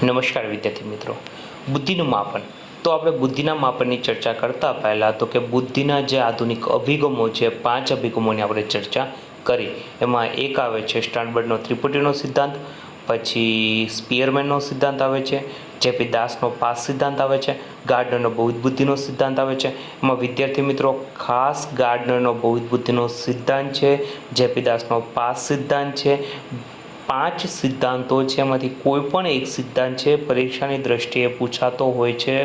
નમસ્કાર વિદ્યાર્થી મિત્રો, બુદ્ધિનું માપન. તો આપણે બુદ્ધિના માપનની ચર્ચા કરતાં પહેલાં તો કે બુદ્ધિના જે આધુનિક અભિગમો છે, 5 અભિગમોની આપણે ચર્ચા કરી. એમાં એક આવે છે સ્ટાનબર્ડનો ત્રિપુટીનો સિદ્ધાંત, પછી સ્પીયરમેનનો સિદ્ધાંત આવે છે, જેપી દાસનો પાસ સિદ્ધાંત આવે છે, ગાર્ડનરનો બૌદ્ધ બુદ્ધિનો સિદ્ધાંત આવે છે. એમાં વિદ્યાર્થી મિત્રો ખાસ ગાર્ડનરનો બૌદ્ધ બુદ્ધિનો સિદ્ધાંત છે, જેપી દાસનો પાસ સિદ્ધાંત છે. 5 સિદ્ધાંતો છે, એમાંથી કોઈ પણ એક સિદ્ધાંત છે પરીક્ષાની દ્રષ્ટિએ પૂછાતો હોય છે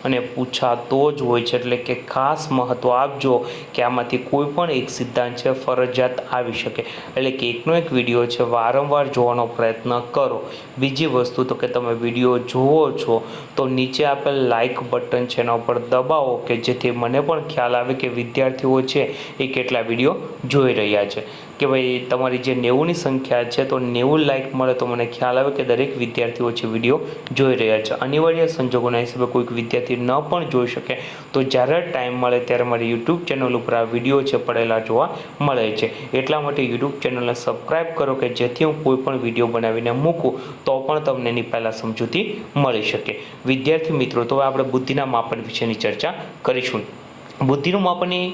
અને પૂછાતો જ હોય છે, એટલે કે ખાસ મહત્ત્વ આપજો કે આમાંથી કોઈ પણ એક સિદ્ધાંત છે ફરજિયાત આવી શકે, એટલે કે એકનો એક વિડીયો છે વારંવાર જોવાનો પ્રયત્ન કરો. બીજી વસ્તુ તો કે તમે વિડીયો જુઓ છો તો નીચે આપેલ લાઇક બટન છે એના ઉપર દબાવો કે જેથી મને પણ ખ્યાલ આવે કે વિદ્યાર્થીઓ છે એ કેટલા વિડીયો જોઈ રહ્યા છે. કે ભાઈ તમારી જે 90ની સંખ્યા છે તો 90 લાઇક મળે તો મને ખ્યાલ આવે કે દરેક વિદ્યાર્થીઓ છે વિડીયો જોઈ રહ્યા છે. અનિવાર્ય સંજોગોના હિસાબે કોઈક વિદ્યાર્થી ન પણ જોઈ શકે તો જ્યારે ટાઈમ મળે ત્યારે મારી યુટ્યુબ ચેનલ ઉપર આ વિડીયો છે પડેલા જોવા મળે છે. એટલા માટે યુટ્યુબ ચેનલને સબસ્ક્રાઈબ કરો કે જેથી હું કોઈ પણ વિડીયો બનાવીને મૂકું તો પણ તમને એની પહેલાં સમજૂતી મળી શકે. વિદ્યાર્થી મિત્રો, તો આપણે બુદ્ધિના માપન વિશેની ચર્ચા કરીશું. બુદ્ધિનું માપનની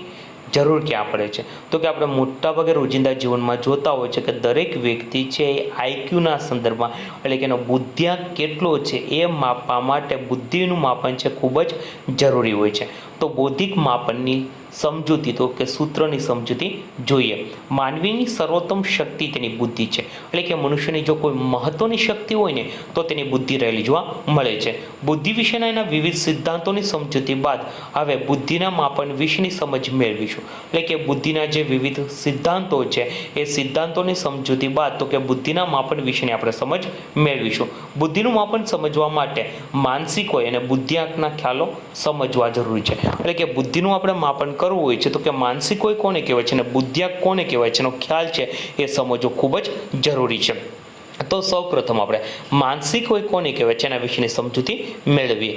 જરૂર ક્યાં પડે છે તો કે આપણે મોટાભાગે રોજિંદા જીવનમાં જોતા હોય છે કે દરેક વ્યક્તિ છે એ આઈક્યુના સંદર્ભમાં, એટલે કે એનો બુદ્ધિઆંક કેટલો છે એ માપવા માટે બુદ્ધિનું માપન છે ખૂબ જ જરૂરી હોય છે. તો બૌદ્ધિક માપનની સમજૂતી તો કે સૂત્રની સમજૂતી જોઈએ. માનવીની સર્વોત્તમ શક્તિ તેની બુદ્ધિ છે, એટલે કે મનુષ્યની જો કોઈ મહત્વની શક્તિ હોય ને તો તેની બુદ્ધિ રહેલી જોવા મળે છે. બુદ્ધિ વિશેના એના વિવિધ સિદ્ધાંતોની સમજૂતી બાદ હવે બુદ્ધિના માપન વિશેની સમજ મેળવીશું. એટલે કે બુદ્ધિના જે વિવિધ સિદ્ધાંતો છે એ સિદ્ધાંતોની સમજૂતી બાદ તો કે બુદ્ધિના માપન વિશેની આપણે સમજ મેળવીશું. બુદ્ધિનું માપન સમજવા માટે માનસિક હોય અને બુદ્ધિઆંકના ખ્યાલો સમજવા જરૂરી છે. એટલે કે બુદ્ધિનું આપણે માપન કરવું હોય છે તો કે માનસિક હોય કોને કહેવાય છે અને બુદ્ધિઆંક કોને કહેવાય છે એનો ખ્યાલ છે એ સમજવો ખૂબ જ જરૂરી છે. તો સૌપ્રથમ આપણે માનસિક હોય કોને કહેવાય છે એના વિશેની સમજૂતી મેળવીએ.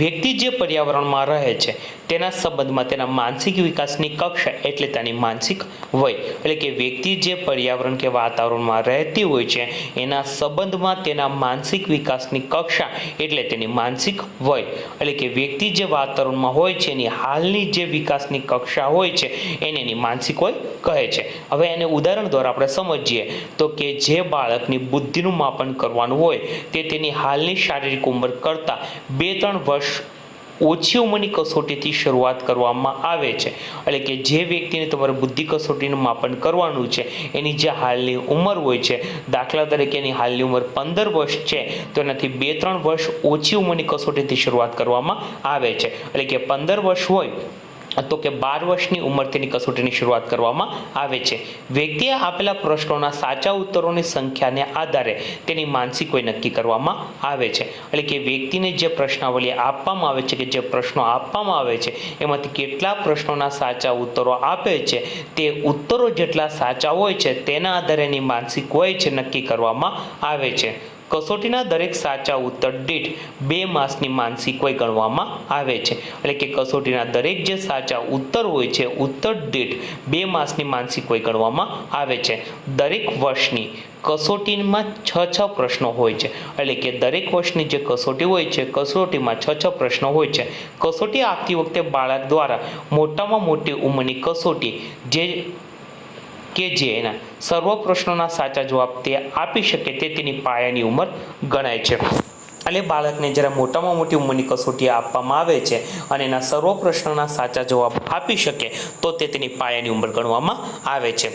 વ્યક્તિ જે પર્યાવરણમાં રહે છે તેના સંબંધમાં તેના માનસિક વિકાસની કક્ષા એટલે તેની માનસિક વય, એટલે કે વ્યક્તિ જે પર્યાવરણ કે વાતાવરણમાં રહેતી હોય છે એના સંબંધમાં તેના માનસિક વિકાસની કક્ષા એટલે તેની માનસિક વય, એટલે કે વ્યક્તિ જે વાતાવરણમાં હોય છે એની હાલની જે વિકાસની કક્ષા હોય છે એને એની માનસિક વય કહે છે. હવે એને ઉદાહરણ દ્વારા આપણે સમજીએ તો કે જે બાળકની બુદ્ધિનું માપન કરવાનું હોય તે તેની હાલની શારીરિક ઉંમર કરતાં 2-3 વર્ષ ઓછી ઉંમરની કસોટીથી શરૂઆત કરવામાં આવે છે. એટલે કે જે વ્યક્તિને તમારે બુદ્ધિ કસોટીનું માપન કરવાનું છે એની જે હાલની ઉંમર હોય છે, દાખલા તરીકે એની હાલની ઉંમર 15 વર્ષ છે તો એનાથી 2-3 વર્ષ ઓછી ઉંમરની કસોટીથી શરૂઆત કરવામાં આવે છે. એટલે કે 15 વર્ષ હોય તો કે 12 વર્ષની ઉંમર તેની કસોટીની શરૂઆત કરવામાં આવે છે. વ્યક્તિએ આપેલા પ્રશ્નોના સાચા ઉત્તરોની સંખ્યાને આધારે તેની માનસિક વય નક્કી કરવામાં આવે છે. એટલે કે વ્યક્તિને જે પ્રશ્નાવલી આપવામાં આવે છે કે જે પ્રશ્નો આપવામાં આવે છે એમાંથી કેટલા પ્રશ્નોના સાચા ઉત્તરો આપે છે તે ઉત્તરો જેટલા સાચા હોય છે તેના આધારે એની માનસિક વય છે નક્કી કરવામાં આવે છે. કસોટીના દરેક સાચા ઉત્તર દીઠ 2 માસની માનસિક વય ગણવામાં આવે છે. એટલે કે કસોટીના દરેક જે સાચા ઉત્તર હોય છે ઉત્તર દીઠ 2 માસની માનસિક વય ગણવામાં આવે છે. દરેક વર્ષની કસોટીમાં 6 પ્રશ્નો હોય છે. એટલે કે દરેક વર્ષની જે કસોટી હોય છે કસોટીમાં 6 પ્રશ્નો હોય છે. કસોટી આપતી વખતે બાળક દ્વારા મોટામાં મોટી ઉંમરની કસોટી જે એના સર્વ પ્રશ્નોના સાચા જવાબ તે આપી શકે તે તેની પાયાની ઉંમર ગણાય છે. એટલે બાળકને જ્યારે મોટામાં મોટી ઉંમરની કસોટી આપવામાં આવે છે અને એના સર્વ પ્રશ્નોના સાચા જવાબ આપી શકે તો તે તેની પાયાની ઉંમર ગણવામાં આવે છે.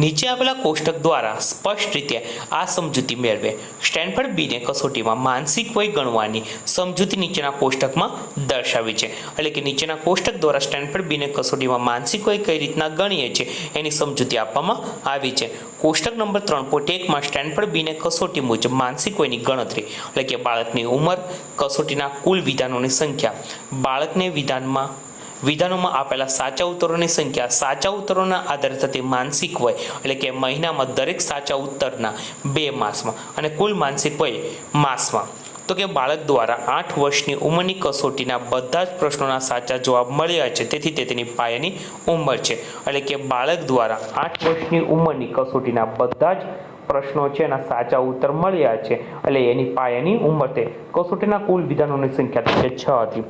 નીચે આપેલા કોષ્ટક દ્વારા સ્પષ્ટ રીતે આ સમજૂતી મેળવે. સ્ટેનફર્ડ બીને કસોટીમાં માનસિક વય ગણવાની સમજૂતી નીચેના કોષ્ટકમાં દર્શાવી છે. એટલે કે નીચેના કોષ્ટક દ્વારા સ્ટેનફર્ડ બીને કસોટીમાં માનસિક વય કઈ રીતના ગણીએ છે એની સમજૂતી આપવામાં આવી છે. કોષ્ટક નંબર 3.1માં સ્ટેનફર્ડ બીને કસોટી મુજબ માનસિક વયની ગણતરી, એટલે કે બાળકની ઉંમર, કસોટીના કુલ વિધાનોની સંખ્યા, બાળકને વિધાનોમાં આપેલા સાચા ઉત્તરોની સંખ્યા, સાચા ઉત્તરોના આધારે થતી માનસિક વય, એટલે કે મહિનામાં દરેક સાચા ઉત્તરના 2 માસમાં અને કુલ માનસિક વય માસમાં. તો કે બાળક દ્વારા 8 વર્ષની ઉંમરની કસોટીના બધા જ પ્રશ્નોના સાચા જવાબ મળ્યા છે તેથી તે તેની પાયાની ઉંમર છે. એટલે કે બાળક દ્વારા 8 વર્ષની ઉંમરની કસોટીના બધા જ પ્રશ્નો છે એના સાચા ઉત્તર મળ્યા છે, એટલે એની પાયાની ઉંમર તે કસોટીના કુલ વિધાનોની સંખ્યા તો કે 6 હતી.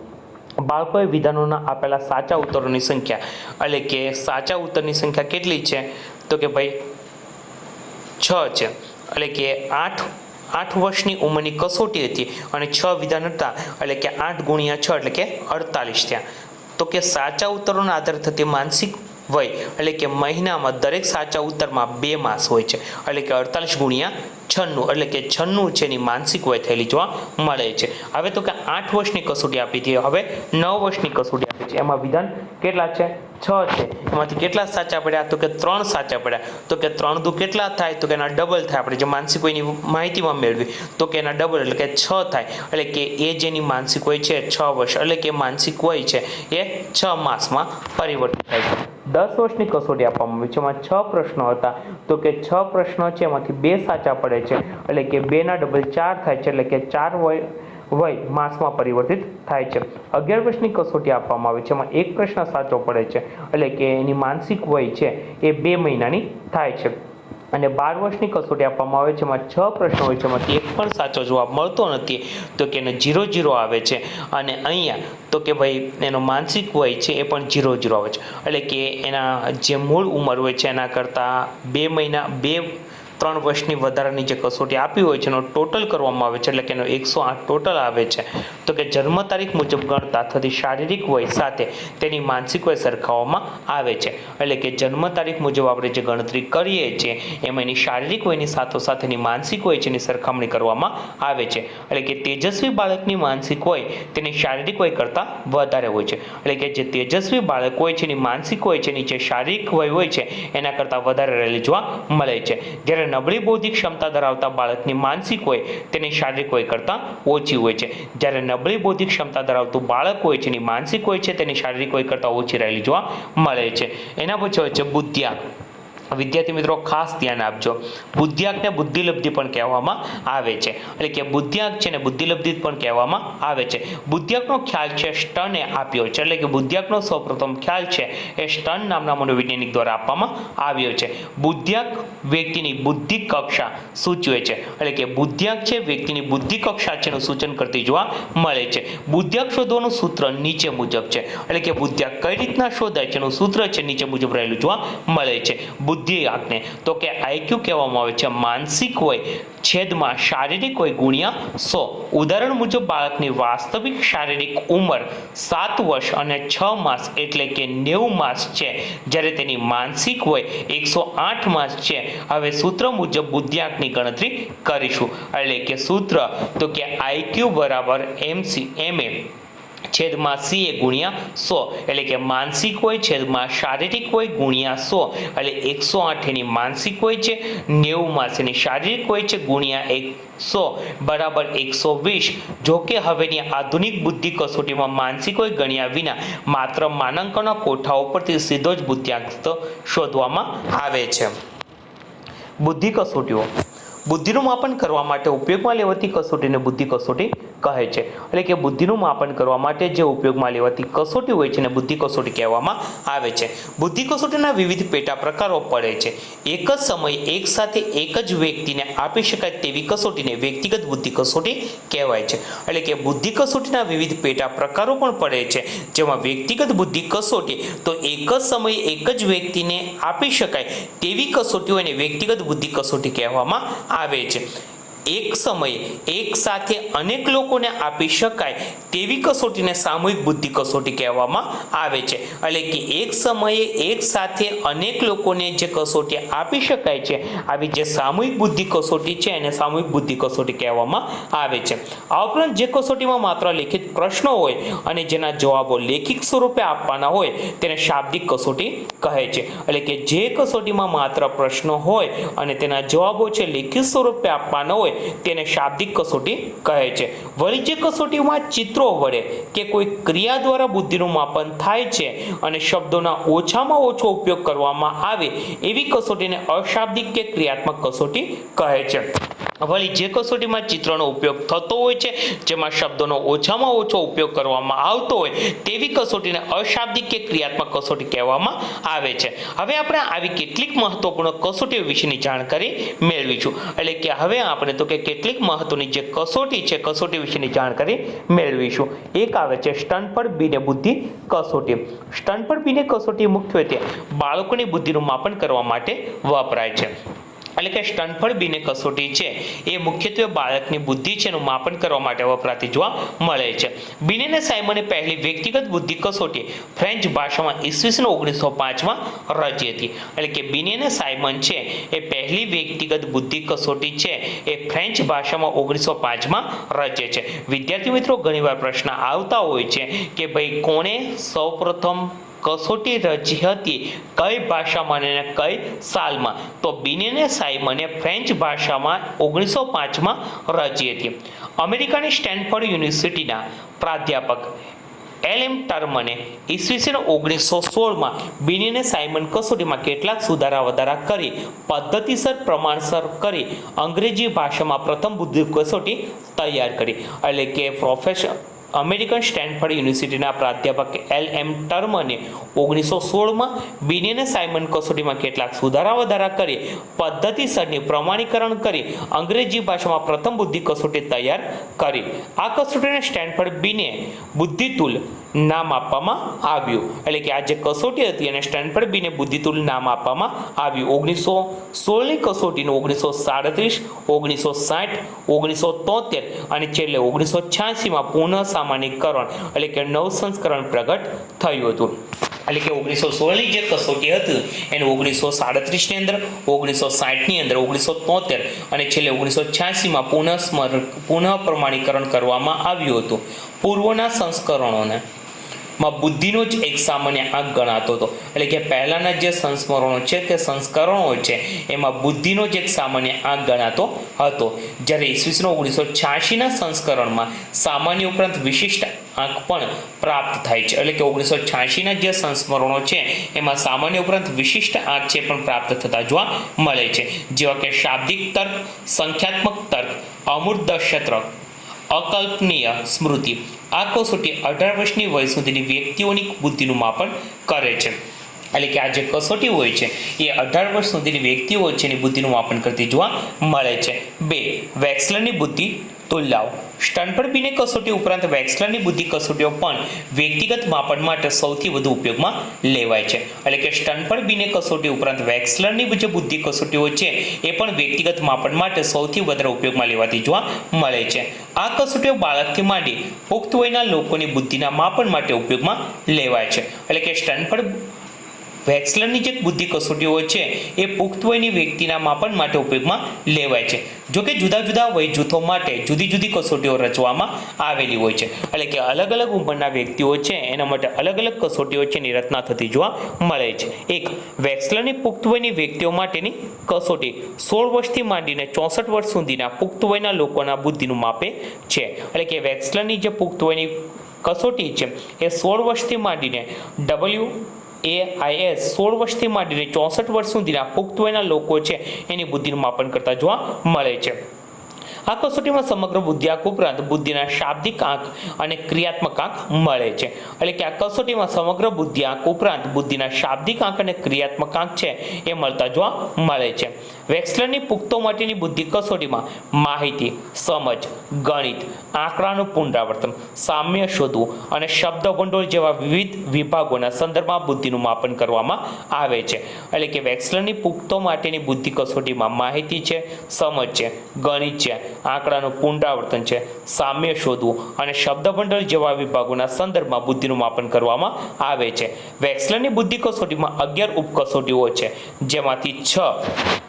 બાળકોએ વિધાનોના આપેલા સાચા ઉત્તરોની સંખ્યા, એટલે કે સાચા ઉત્તરની સંખ્યા કેટલી છે તો કે ભાઈ 6 છે, એટલે કે 8 વર્ષની ઉંમરની કસોટી હતી અને 6 વિધાન હતા, એટલે કે 8 ગુણ્યા 6 એટલે કે 48 થયા. તો કે સાચા ઉત્તરોના આધારે થતી માનસિક વય, એટલે કે મહિનામાં દરેક સાચા ઉત્તરમાં 2 માસ હોય છે, એટલે કે 48 ગુણ્યા 96, એટલે કે 96 છે એની માનસિક વય થયેલી જોવા મળે છે. હવે તો કે 8 વર્ષની કસોટી આપી હતી, હવે 9 વર્ષની કસોટી આપી છે. એમાં વિધાન કેટલા છે? 6 છે. એમાંથી કેટલા સાચા પડ્યા તો કે 3 સાચા પડ્યા. તો કે 3 દુ કેટલા થાય તો કે એના ડબલ થાય. આપણે જે માનસિક વયની માહિતીમાં મેળવી તો કે એના ડબલ એટલે કે 6 થાય, એટલે કે એ જેની માનસિક વય છે 6 વર્ષ, એટલે કે માનસિક વય છે એ 6 માસમાં પરિવર્તિત થાય છે. 10 વર્ષની કસોટી આપવામાં આવી છે. એમાં 6 પ્રશ્નો હતા, તો કે 6 પ્રશ્નો છે એમાંથી 2 સાચા પડે છે, એટલે કે 2 ના ડબલ 4 થાય છે, એટલે કે 4 વય માસમાં પરિવર્તિત થાય છે. 11 વર્ષની કસોટી આપવામાં આવે છે. એમાં 1 પ્રશ્ન સાચો પડે છે, એટલે કે એની માનસિક વય છે એ 2 મહિનાની થાય છે. અને 12 વર્ષની કસોટી આપવામાં આવે છે. એમાં 6 પ્રશ્નો હોય છે, એમાંથી એક પણ સાચો જવાબ મળતો નથી, તો કે એને 0 આવે છે. અને અહીંયા તો કે ભાઈ એનો માનસિક વય છે એ પણ 0 આવે છે, એટલે કે એના જે મૂળ ઉંમર હોય છે એના કરતાં 2 મહિના 3 વર્ષની વધારાની જે કસોટી આપી હોય છે એનો ટોટલ કરવામાં આવે છે, એટલે કે એનો 108 ટોટલ આવે છે. તો કે જન્મ તારીખ મુજબ ગણતા થતી શારીરિક વય સાથે તેની માનસિક વય સરખાવવામાં આવે છે, એટલે કે જન્મ તારીખ મુજબ આપણે જે ગણતરી કરીએ છીએ એમાં એની શારીરિક વયની સાથોસાથેની માનસિક વય છે એની સરખામણી કરવામાં આવે છે. એટલે કે તેજસ્વી બાળકની માનસિક વય તેની શારીરિક વય કરતાં વધારે હોય છે, એટલે કે જે તેજસ્વી બાળક હોય છે એની માનસિક વય છે એની જે શારીરિક વય હોય છે એના કરતાં વધારે રહેલી જોવા મળે છે. જ્યારે નબળી બૌદ્ધિક ક્ષમતા ધરાવતા બાળકની માનસિક વય તેની શારીરિક વય કરતાં ઓછી હોય છે. જ્યારે નબળી બૌદ્ધિક ક્ષમતા ધરાવતું બાળક હોય છે એની માનસિક વય છે તેની શારીરિક વય કરતાં ઓછી રહેલી જોવા મળે છે. એના પછી હોય છે બુદ્ધિઆંક. વિદ્યાર્થી મિત્રો ખાસ ધ્યાન આપજો, બુદ્ધિઆંકને બુદ્ધિલબ્ધિ પણ કહેવામાં આવે છે, એટલે કે બુદ્ધિઆંક છે ને બુદ્ધિલબ્ધિ પણ કહેવામાં આવે છે. બુદ્ધિઆંકનો ખ્યાલ છે સ્ટને આપ્યો છે, એટલે કે બુદ્ધિઆંકનો સૌપ્રથમ ખ્યાલ છે એ સ્ટન નામના મનોવૈજ્ઞાનિક દ્વારા આપવામાં આવ્યો છે. બુદ્ધિઆંક વ્યક્તિની બુદ્ધિ કક્ષા સૂચવે છે, એટલે કે બુદ્ધિઆંક છે વ્યક્તિની બુદ્ધિ કક્ષા છે એનું સૂચન કરતી જોવા મળે છે. બુદ્ધિઆંક શોધવાનું સૂત્ર નીચે મુજબ છે, એટલે કે બુદ્ધિઆંક કઈ રીતના શોધાય છે એનું સૂત્ર છે નીચે મુજબ રહેલું જોવા મળે છે. બુદ્ધિઆંકને તો કે આઈક્યુ કહેવામાં આવે છે, માનસિક વય છેદમાં શારીરિક વય ગુણ્યા 100. ઉદાહરણ મુજબ બાળકની વાસ્તવિક શારીરિક ઉંમર 7 વર્ષ અને 6 માસ એટલે કે 90 માસ છે, જ્યારે તેની માનસિક વય 108 માસ છે. હવે સૂત્ર મુજબ બુદ્ધિઆંકની ગણતરી કરીશું, એટલે કે સૂત્ર તો કે આઈક્યુ બરાબર MA છેદમાં CA ગુણ્યા 100, એટલે કે માનસિક હોય છેદમાં શારીરિક હોય ગુણ્યા 100, એટલે 108 એની માનસિક હોય છે, 90 માસ એની શારીરિક હોય છે ગુણ્યા 100 બરાબર 120. જો કે હવેની આધુનિક બુદ્ધિ કસોટીમાં માનસિક હોય ગણ્યા વિના માત્ર માનાંકના કોઠાઓ પરથી સીધો જ બુદ્ધિઆંક શોધવામાં આવે છે. બુદ્ધિ કસોટીઓ. બુદ્ધિનું માપન કરવા માટે ઉપયોગમાં લેવાતી કસોટીને બુદ્ધિ કસોટી કહે છે, એટલે કે બુદ્ધિનું માપન કરવા માટે જે ઉપયોગમાં લેવાતી કસોટી હોય છે એને બુદ્ધિ કસોટી કહેવામાં આવે છે. બુદ્ધિ કસોટીના વિવિધ પેટા પ્રકારો પડે છે. એક જ સમયે એક સાથે એક જ વ્યક્તિને આપી શકાય તેવી કસોટીને વ્યક્તિગત બુદ્ધિ કસોટી કહેવાય છે, એટલે કે બુદ્ધિ કસોટીના વિવિધ પેટા પ્રકારો પણ પડે છે, જેમાં વ્યક્તિગત બુદ્ધિ કસોટી તો એક જ સમયે એક જ વ્યક્તિને આપી શકાય તેવી કસોટીઓ એને વ્યક્તિગત બુદ્ધિ કસોટી કહેવામાં આવે છે. એક સમયે એક સાથે અનેક લોકોને આપી શકાય તેવી કસોટીને સામૂહિક બુદ્ધિ કસોટી કહેવામાં આવે છે, એટલે કે એક સમયે એક સાથે અનેક લોકોને જે કસોટી આપી શકાય છે આવી જે સામૂહિક બુદ્ધિ કસોટી છે એને સામૂહિક બુદ્ધિ કસોટી કહેવામાં આવે છે. આ ઉપરાંત જે કસોટીમાં માત્ર લેખિત પ્રશ્નો હોય અને જેના જવાબો લેખિત સ્વરૂપે આપવાના હોય તેને શાબ્દિક કસોટી કહે છે, એટલે કે જે કસોટીમાં માત્ર પ્રશ્નો હોય અને તેના જવાબો છે લેખિત સ્વરૂપે આપવાના હોય તેને શાબ્દિક કસોટી કહે છે. વળી જે કસોટીમાં ચિત્રો વડે કે કોઈ ક્રિયા દ્વારા બુદ્ધિનું માપન થાય છે અને શબ્દોના ઓછામાં ઓછો ઉપયોગ કરવામાં આવે એવી કસોટીને અશાબ્દિક કે ક્રિયાત્મક કસોટી કહે છે. વળી જે કસોટીમાં ચિત્રનો ઉપયોગ થતો હોય છે, જેમાં શબ્દોનો ઓછામાં ઓછો ઉપયોગ કરવામાં આવતો હોય તેવી કસોટીને અશાબ્દિક કે ક્રિયાત્મક કસોટી કહેવામાં આવે છે. હવે આપણે આવી કેટલીક મહત્વપૂર્ણ કસોટીઓ વિશેની જાણકારી મેળવીશું. એટલે કે હવે આપણે તો કે કેટલીક મહત્વની જે કસોટી છે કસોટી વિશેની જાણકારી મેળવીશું. એક આવે છે સ્તનફળ બીને બુદ્ધિ કસોટી. સ્તનફળ બીને કસોટી મુખ્યત્વે બાળકોની બુદ્ધિનું માપન કરવા માટે વપરાય છે. એટલે કે સ્તનફળ બીને કસોટી છે એ મુખ્યત્વે બાળકની બુદ્ધિ છે એનું માપન કરવા માટે વપરાતી જોવા મળે છે. બીને અને સાયમને પહેલી વ્યક્તિગત બુદ્ધિ કસોટી ફ્રેન્ચ ભાષામાં ઈસવીસન 1905માં રચી હતી. એટલે કે બીને અને સાયમન છે એ પહેલી વ્યક્તિગત બુદ્ધિ કસોટી છે એ ફ્રેન્ચ ભાષામાં 1905માં રચે છે. વિદ્યાર્થી મિત્રો, ઘણીવાર પ્રશ્ન આવતા હોય છે કે ભાઈ કોણે સૌપ્રથમ કસોટી રચી હતી, કઈ ભાષામાં અને કઈ સાલમાં? તો બીને અને સાયમને ફ્રેન્ચ ભાષામાં 1905માં રચી હતી. અમેરિકાની સ્ટેનફોર્ડ યુનિવર્સિટીના પ્રાધ્યાપક LM ટર્મને ઈસવીસન 1916માં બીને અને સાયમન કસોટીમાં કેટલાક સુધારા વધારા કરી પદ્ધતિસર પ્રમાણસર કરી અંગ્રેજી ભાષામાં પ્રથમ બુદ્ધિ કસોટી તૈયાર કરી. એટલે કે અમેરિકન સ્ટેનફોર્ડ યુનિવર્સિટીના પ્રાધ્યાપક LM ટર્મને 1916માં બીને અને સાયમન કસોટીમાં કેટલાક સુધારા વધારા કરી પદ્ધતિસરની પ્રમાણીકરણ કરી અંગ્રેજી ભાષામાં પ્રથમ બુદ્ધિ કસોટી તૈયાર કરી. આ કસોટીને સ્ટેનફોર્ડ બીને બુદ્ધિતુલ નામ આપવામાં આવ્યું. એટલે કે આ જે કસોટી હતી એને સ્ટેનફોર્ડ બીને બુદ્ધિતુલ નામ આપવામાં આવ્યું. 1916ની કસોટીનું 1937, 1960, 1973 અને છેલ્લે 1986માં પુનઃ સામાન્યકરણ એટલે કે નવ સંસ્કરણ પ્રગટ થયું હતું. એટલે કે 1916ની જે કસોટી હતી એને 1937ની અંદર, 1960ની અંદર, 1973 અને છેલ્લે 1986માં પુનઃ પ્રમાણીકરણ કરવામાં આવ્યું હતું. પૂર્વના સંસ્કરણોને માં બુદ્ધિનો જ એક સામાન્ય આંક ગણાતો હતો. એટલે કે પહેલાના જે સંસ્મરણો છે કે સંસ્કરણો છે એમાં બુદ્ધિનો જ એક સામાન્ય આંક ગણાતો હતો. જ્યારે ઈસવીસન 1986ના સંસ્કરણમાં સામાન્ય ઉપરાંત વિશિષ્ટ આંક પણ પ્રાપ્ત થાય છે. એટલે કે 1986ના જે સંસ્મરણો છે એમાં સામાન્ય ઉપરાંત વિશિષ્ટ આંક છે પણ પ્રાપ્ત થતા જોવા મળે છે. જેવા કે શાબ્દિક તર્ક, સંખ્યાત્મક તર્ક, અમૂર્ત તર્ક, અકલ્પનીય સ્મૃતિ. આ કસોટી 18 વર્ષની વય સુધીની વ્યક્તિઓની બુદ્ધિનું માપન કરે છે. એટલે કે આ જે કસોટી હોય છે એ 18 વર્ષ સુધીની વ્યક્તિઓ છે એની બુદ્ધિનું માપન કરતી જોવા મળે છે. 2. વેક્સલરની બુદ્ધિ તુલનાઓ. સ્તનફળ બીને કસોટી ઉપરાંત વેક્સલરની બુદ્ધિ કસોટીઓ પણ વ્યક્તિગત માપન માટે સૌથી વધુ ઉપયોગમાં લેવાય છે. એટલે કે સ્તનફળ બીને કસોટી ઉપરાંત વેક્સલરની જે બુદ્ધિ કસોટીઓ છે એ પણ વ્યક્તિગત માપન માટે સૌથી વધારે ઉપયોગમાં લેવાતી જોવા મળે છે. આ કસોટીઓ બાળકથી માંડી પુખ્ત વયના લોકોની બુદ્ધિના માપન માટે ઉપયોગમાં લેવાય છે. એટલે કે સ્તનફળ વેક્સલરની જે બુદ્ધિ કસોટીઓ છે એ પુખ્ત વયની વ્યક્તિના માપન માટે ઉપયોગમાં લેવાય છે. જોકે જુદા જુદા વય જૂથો માટે જુદી જુદી કસોટીઓ રચવામાં આવેલી હોય છે. એટલે કે અલગ અલગ ઉંમરના વ્યક્તિઓ છે એના માટે અલગ અલગ કસોટીઓ છે એની રચના થતી જોવા મળે છે. 1. વેક્સલરની પુખ્ત વયની વ્યક્તિઓ માટેની કસોટી 16 વર્ષથી માંડીને 64 વર્ષ સુધીના પુખ્ત વયના લોકોના બુદ્ધિનું માપે છે. એટલે કે વેક્સલરની જે પુખ્ત વયની કસોટી છે એ 16 વર્ષથી માંડીને AIS 16 વર્ષથી માંડીને 64 વર્ષ સુધીના પુખ્ત વયના લોકો છે એની બુદ્ધિનું માપન કરતા જોવા મળે છે. આ કસોટીમાં સમગ્ર બુદ્ધિઆંક ઉપરાંત બુદ્ધિના શાબ્દિક આંક અને ક્રિયાત્મક આંક મળે છે. એટલે કે આ કસોટીમાં સમગ્ર બુદ્ધિઆંક ઉપરાંત બુદ્ધિના શાબ્દિક આંક અને ક્રિયાત્મક આંક છે એ મળતા જોવા મળે છે. વેક્સલરની પુખ્તો માટેની બુદ્ધિ કસોટીમાં માહિતી, સમજ, ગણિત, આંકડાનું પુનરાવર્તન, સામ્ય શોધવું અને શબ્દ ભંડોળ જેવા વિવિધ વિભાગોના સંદર્ભમાં બુદ્ધિનું માપન કરવામાં આવે છે. એટલે કે વેક્સલરની પુખ્તો માટેની બુદ્ધિ કસોટીમાં માહિતી છે, સમજ છે, ગણિત છે, આંકડાનું પુનરાવર્તન છે, સામ્ય શોધવું અને શબ્દભંડોળ જેવા વિભાગોના સંદર્ભમાં બુદ્ધિનું માપન કરવામાં આવે છે. વેક્સલરની બુદ્ધિ કસોટીમાં 11 ઉપકસોટીઓ છે, જેમાંથી 6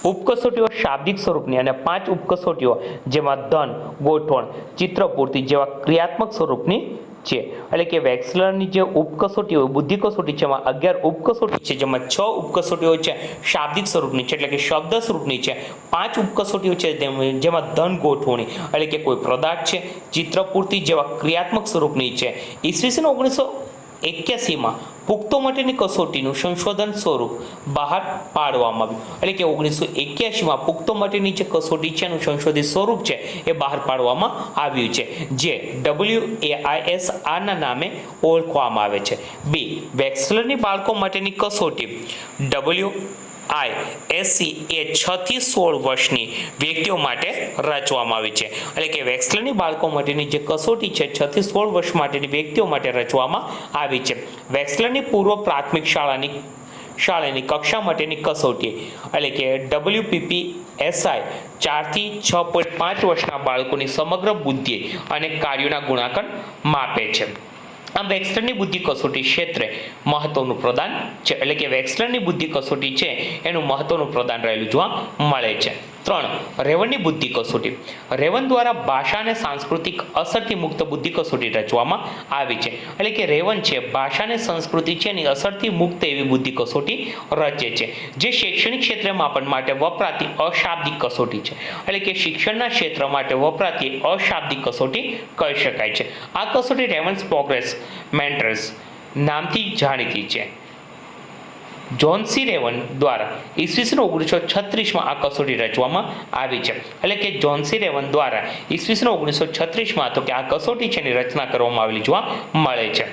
ઉપકસોટીઓ શાબ્દિક સ્વરૂપની અને 5 ઉપકસોટીઓ જેમાં ધન, ગોઠવણ, ચિત્રપૂર્તિ જેવા ક્રિયાત્મક સ્વરૂપની છે. એટલે કે વેક્સલરની જે ઉપકસોટીઓ બુદ્ધિ કસોટી છે એમાં 11 ઉપકસોટી છે, જેમાં 6 ઉપકસોટીઓ છે શાબ્દિક સ્વરૂપની છે એટલે કે શબ્દ સ્વરૂપની છે. 5 ઉપકસોટીઓ છે જેમાં ધન, ગોઠવણી એટલે કે કોઈ પદાર્થ છે, ચિત્રપૂર્તિ જેવા ક્રિયાત્મક સ્વરૂપની છે. ઈસવીસન 1981માં પુખ્તો માટેની કસોટીનું સંશોધન સ્વરૂપ બહાર પાડવામાં આવ્યું, એટલે કે 1981માં પુખ્તો માટેની જે કસોટી છે એનું સંશોધિત સ્વરૂપ છે એ બહાર પાડવામાં આવ્યું છે, જે WAIS ના નામે ઓળખવામાં આવે છે. બી, વેક્સલરની બાળકો માટેની કસોટી WISC એ 6 થી 16 વર્ષની વ્યક્તિઓ માટે રચવામાં આવી છે, એટલે કે વેક્સલરની બાળકો માટેની જે કસોટી છે 6 થી 16 વર્ષ માટેની વ્યક્તિઓ માટે રચવામાં આવી છે. વેક્સલરની પૂર્વ પ્રાથમિક શાળાની કક્ષા માટેની કસોટી એટલે કે WPPSI 4 થી 6.5 વર્ષના બાળકોની સમગ્ર બુદ્ધિ અને કાર્યોના ગુણાંકન માપે છે. આમ વેક્સલરની બુદ્ધિ કસોટી ક્ષેત્રે મહત્વનું પ્રદાન છે, એટલે કે વેક્સલરની બુદ્ધિ કસોટી છે એનું મહત્વનું પ્રદાન રહેલું જોવા મળે છે. 3. રેવનની બુદ્ધિ કસોટી. રેવન દ્વારા ભાષા અને સાંસ્કૃતિક અસરથી મુક્ત બુદ્ધિ કસોટી રચવામાં આવી છે, એટલે કે રેવન છે ભાષા અને સંસ્કૃતિ છે એની અસરથી મુક્ત એવી બુદ્ધિ કસોટી રચે છે, જે શૈક્ષણિક ક્ષેત્રે માપન માટે વપરાતી અશાબ્દિક કસોટી છે, એટલે કે શિક્ષણના ક્ષેત્ર માટે વપરાતી અશાબ્દિક કસોટી કહી શકાય છે. આ કસોટી રેવન્સ પ્રોગ્રેસ મેન્ટર્સ નામથી જાણીતી છે. જ્હોન સી રેવન દ્વારા ઈસવીસન 1936માં આ કસોટી રચવામાં આવી છે, એટલે કે જ્હોન સી રેવન દ્વારા ઈસવીસન 1936માં તો કે આ કસોટી છે એની રચના કરવામાં આવેલી જોવા મળે છે.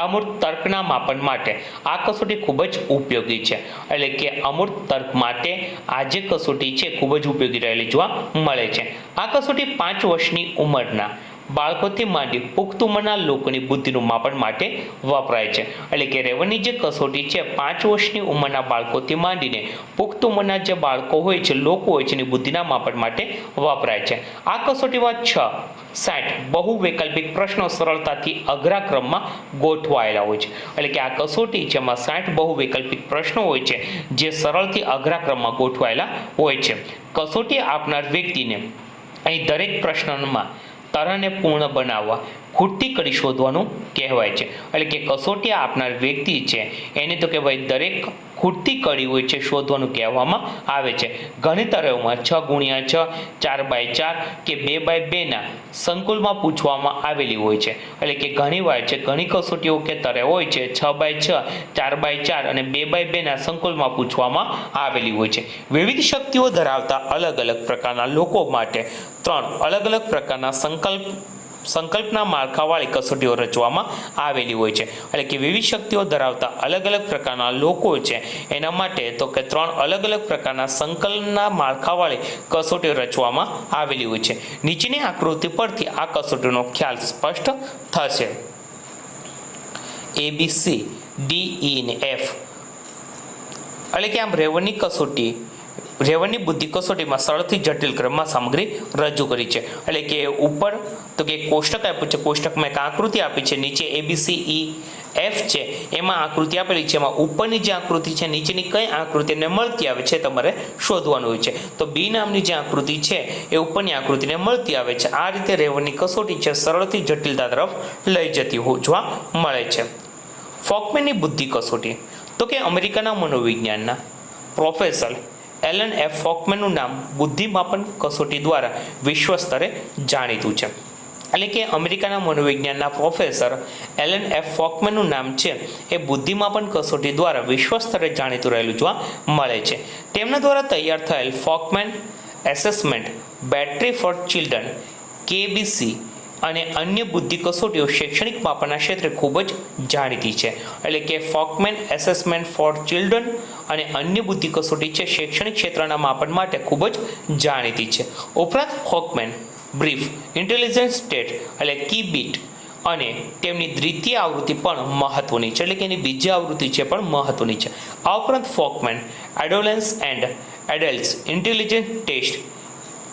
અમૂર્ત તર્કના માપન માટે આ કસોટી ખૂબ જ ઉપયોગી છે, એટલે કે અમૂર્ત તર્ક માટે આ જે કસોટી છે ખૂબ જ ઉપયોગી રહેલી જોવા મળે છે. આ કસોટી 5 વર્ષની ઉંમરના બાળકોથી માંડી પુખ્ત ઉંમરના લોકોની બુદ્ધિનું માપન માટે વપરાય છે, એટલે કે રેવનની જે કસોટી છે 5 વર્ષની ઉંમરના બાળકોથી માંડીને પુખ્ત ઉંમરના જે બાળકો હોય છે, લોકો હોય છે એની બુદ્ધિના માપન માટે વપરાય છે. આ કસોટીમાં 60 બહુ વૈકલ્પિક પ્રશ્નો સરળતાથી અઘરા ક્રમમાં ગોઠવાયેલા હોય છે, એટલે કે આ કસોટી છે એમાં 60 બહુ વૈકલ્પિક પ્રશ્નો હોય છે જે સરળથી અઘરા ક્રમમાં ગોઠવાયેલા હોય છે. કસોટી આપનાર વ્યક્તિને અહીં દરેક પ્રશ્નમાં તરણને પૂર્ણ બનાવવા ખૂટતી કડી શોધવાનું કહેવાય છે, એટલે કે કસોટી આપનાર વ્યક્તિ છે એને તો કે ભાઈ દરેક ખૂટતી કડી હોય છે શોધવાનું કહેવામાં આવે છે. ઘણી તરવમાં 6x6, 4x4 કે 2x2 ના સંકુલમાં પૂછવામાં આવેલી હોય છે, એટલે કે ઘણી વાર છે ઘણી કસોટીઓ કે તરે હોય છે 6x6, 4x4 અને 2x2 ના સંકુલમાં પૂછવામાં આવેલી હોય છે. વિવિધ શક્તિઓ ધરાવતા અલગ અલગ પ્રકારના લોકો માટે 3 અલગ અલગ પ્રકારના સંકલ્પના માળખાવાળી કસોટીઓ રચવામાં આવેલી હોય છે, એટલે કે વિવિધ શક્તિઓ ધરાવતા અલગ અલગ પ્રકારના લોકો છે એના માટે તો કે 3 અલગ અલગ પ્રકારના સંકલનના માળખાવાળી કસોટીઓ રચવામાં આવેલી હોય છે. નીચેની આકૃતિ પરથી આ કસોટીનો ખ્યાલ સ્પષ્ટ થશે. ABCDE ને F, એટલે કે આમ રેવનની બુદ્ધિ કસોટીમાં સરળથી જટિલ ક્રમમાં સામગ્રી રજૂ કરી છે, એટલે કે ઉપર તો કે કોષ્ટક આપ્યું છે, કોષ્ટકમાં એક આકૃતિ આપી છે, નીચે ABCEF છે એમાં આકૃતિ આપેલી છે, એમાં ઉપરની જે આકૃતિ છે નીચેની કઈ આકૃતિ એમને મળતી આવે છે તમારે શોધવાનું હોય છે. તો બી નામની જે આકૃતિ છે એ ઉપરની આકૃતિને મળતી આવે છે. આ રીતે રેવનની કસોટી છે સરળથી જટિલતા તરફ લઈ જતી જોવા મળે છે. ફોકમેનની બુદ્ધિ કસોટી, તો કે અમેરિકાના મનોવિજ્ઞાનના પ્રોફેસર એલન એફ ફોકમેનનું નામ બુદ્ધિમાપન કસોટી દ્વારા વિશ્વ સ્તરે જાણીતું છે, એટલે કે અમેરિકાના મનોવિજ્ઞાનના પ્રોફેસર એલન એફ ફોકમેનનું નામ છે એ બુદ્ધિમાપન કસોટી દ્વારા વિશ્વ સ્તરે જાણીતું રહેલું જોવા મળે છે. તેમના દ્વારા તૈયાર થયેલ ફોકમેન assessment battery for children KBC અને અન્ય બુદ્ધિ કસોટીઓ શૈક્ષણિક માપનના ક્ષેત્રે ખૂબ જ જાણીતી છે, એટલે કે ફોકમેન એસેસમેન્ટ ફોર ચિલ્ડ્રન અને અન્ય બુદ્ધિ કસોટી છે શૈક્ષણિક ક્ષેત્રના માપન માટે ખૂબ જ જાણીતી છે. ઉપરાંત ફોકમેન બ્રીફ ઇન્ટેલિજન્સ ટેસ્ટ એટલે KBIT અને તેમની દ્વિતીય આવૃત્તિ પણ મહત્વની છે, એટલે કે એની બીજી આવૃત્તિ છે પણ મહત્વની છે. આ ઉપરાંત ફોકમેન adolescent and adults intelligence test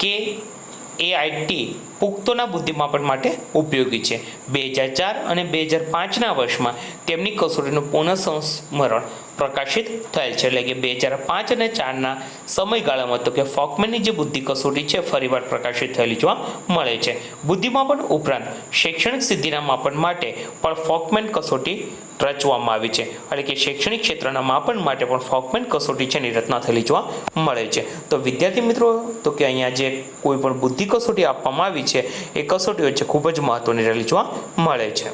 KAIT પુખ્તોના બુદ્ધિમાપન માટે ઉપયોગી છે. 2004 અને 2005ના વર્ષમાં તેમની કસોટીનું પુનઃસંસ્મરણ પ્રકાશિત થયેલ છે, એટલે કે 2005 અને 4ના સમયગાળામાં તો કે ફોકમેનની જે બુદ્ધિ કસોટી છે ફરીવાર પ્રકાશિત થયેલી જોવા મળે છે. બુદ્ધિમાપન ઉપરાંત શૈક્ષણિક સિદ્ધિના માપન માટે પણ ફોકમેન કસોટી રચવામાં આવી છે, એટલે કે શૈક્ષણિક ક્ષેત્રના માપન માટે પણ ફોકમેન કસોટી છે એની રચના થયેલી જોવા મળે છે. તો વિદ્યાર્થી મિત્રો તો કે અહીંયા જે કોઈ પણ બુદ્ધિ કસોટી આપવામાં આવી છે એ કસોટીઓ છે ખૂબ જ મહત્વની રહેલી જોવા મળે છે.